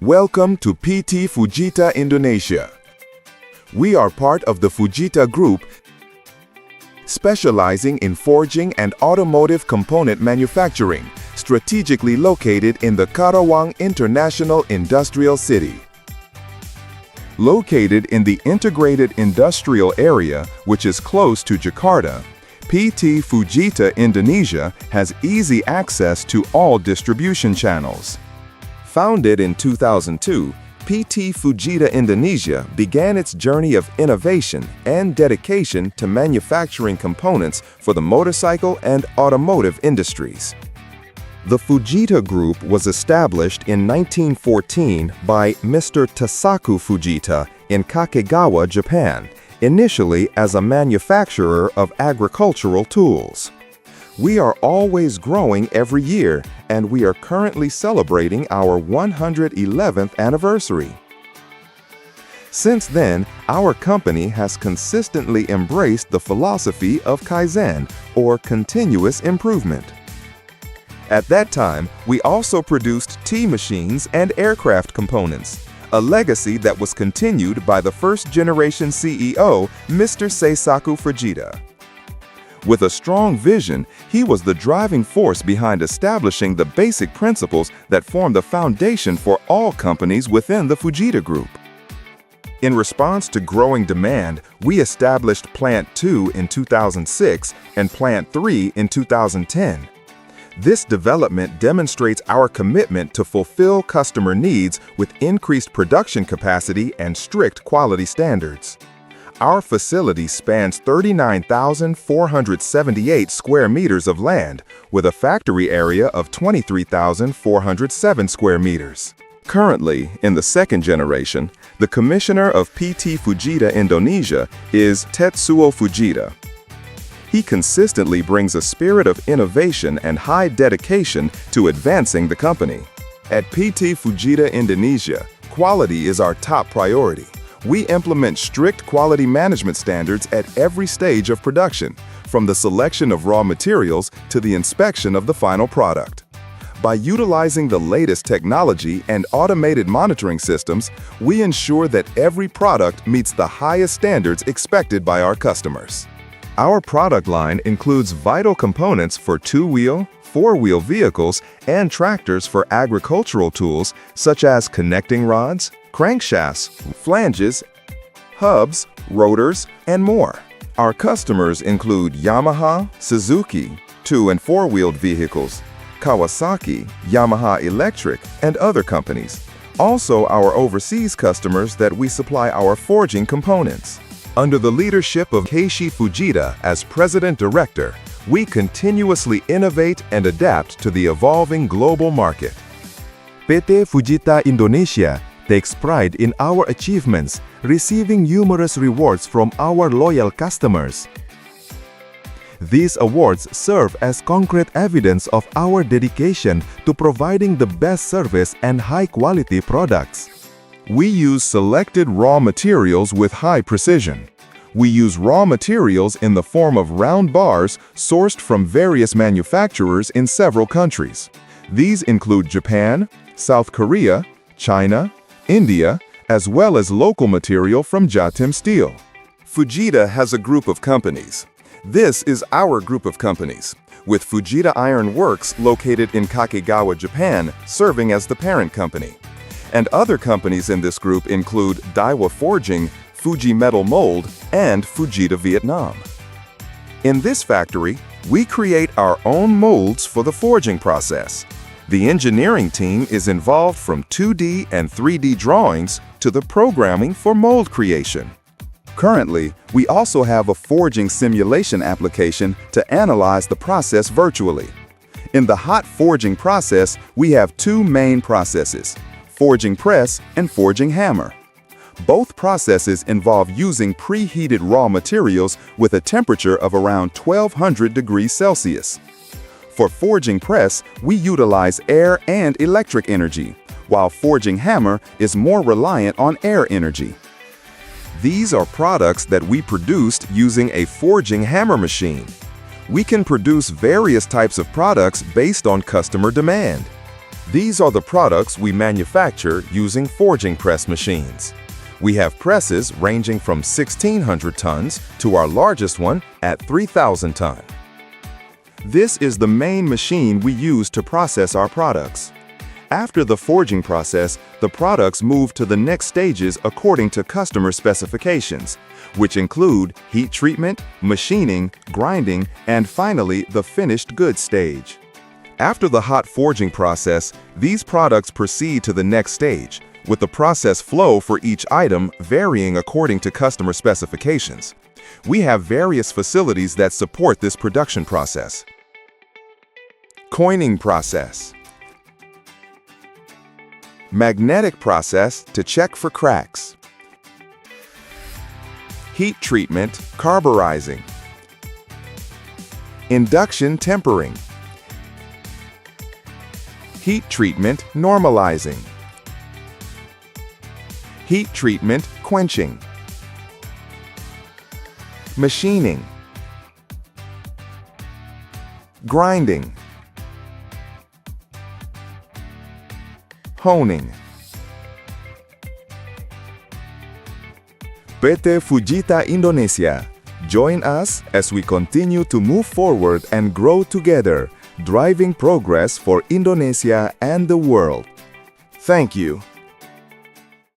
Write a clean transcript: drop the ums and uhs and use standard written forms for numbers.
Welcome to PT Fujita Indonesia. We are part of the Fujita Group, specializing in forging and automotive component manufacturing, strategically located in the Karawang International Industrial City. Located in the integrated industrial area, which is close to Jakarta, PT Fujita Indonesia has easy access to all distribution channels. Founded in 2002, PT Fujita Indonesia began its journey of innovation and dedication to manufacturing components for the motorcycle and automotive industries. The Fujita Group was established in 1914 by Mr. Tasaku Fujita in Kakegawa, Japan, initially as a manufacturer of agricultural tools. We are always growing every year, and we are currently celebrating our 111th anniversary. Since then, our company has consistently embraced the philosophy of Kaizen, or continuous improvement. At that time, we also produced tea machines and aircraft components, a legacy that was continued by the first-generation CEO, Mr. Seisaku Fujita. With a strong vision, he was the driving force behind establishing the basic principles that form the foundation for all companies within the Fujita Group. In response to growing demand, we established Plant 2 in 2006 and Plant 3 in 2010. This development demonstrates our commitment to fulfill customer needs with increased production capacity and strict quality standards. Our facility spans 39,478 square meters of land, with a factory area of 23,407 square meters. Currently, in the second generation, the commissioner of PT Fujita Indonesia is Tetsuo Fujita. He consistently brings a spirit of innovation and high dedication to advancing the company. At PT Fujita Indonesia, quality is our top priority. We implement strict quality management standards at every stage of production, from the selection of raw materials to the inspection of the final product. By utilizing the latest technology and automated monitoring systems, we ensure that every product meets the highest standards expected by our customers. Our product line includes vital components for two-wheel, four-wheel vehicles, and tractors for agricultural tools such as connecting rods, crankshafts, flanges, hubs, rotors, and more. Our customers include Yamaha, Suzuki, two- and four-wheeled vehicles, Kawasaki, Yamaha Electric, and other companies. Also, our overseas customers that we supply our forging components. Under the leadership of Keishi Fujita as President Director, we continuously innovate and adapt to the evolving global market. PT Fujita Indonesia takes pride in our achievements, receiving numerous rewards from our loyal customers. These awards serve as concrete evidence of our dedication to providing the best service and high-quality products. We use selected raw materials with high precision. We use raw materials in the form of round bars sourced from various manufacturers in several countries. These include Japan, South Korea, China, India, as well as local material from Jatim Steel. Fujita has a group of companies. This is our group of companies, with Fujita Iron Works located in Kakegawa, Japan, serving as the parent company. And other companies in this group include Daiwa Forging, Fuji Metal Mold, and Fujita Vietnam. In this factory, we create our own molds for the forging process. The engineering team is involved from 2D and 3D drawings to the programming for mold creation. Currently, we also have a forging simulation application to analyze the process virtually. In the hot forging process, we have two main processes: forging press and forging hammer. Both processes involve using preheated raw materials with a temperature of around 1200 degrees Celsius. For forging press, we utilize air and electric energy, while forging hammer is more reliant on air energy. These are products that we produced using a forging hammer machine. We can produce various types of products based on customer demand. These are the products we manufacture using forging press machines. We have presses ranging from 1,600 tons to our largest one at 3,000 tons. This is the main machine we use to process our products. After the forging process, the products move to the next stages according to customer specifications, which include heat treatment, machining, grinding, and finally the finished goods stage. After the hot forging process, these products proceed to the next stage, with the process flow for each item varying according to customer specifications. We have various facilities that support this production process. Coining process. Magnetic process to check for cracks. Heat treatment, carburizing. Induction tempering. Heat treatment, normalizing. Heat treatment, quenching. Machining. Grinding. Honing. PT Fujita Indonesia. Join us as we continue to move forward and grow together, driving progress for Indonesia and the world. Thank you.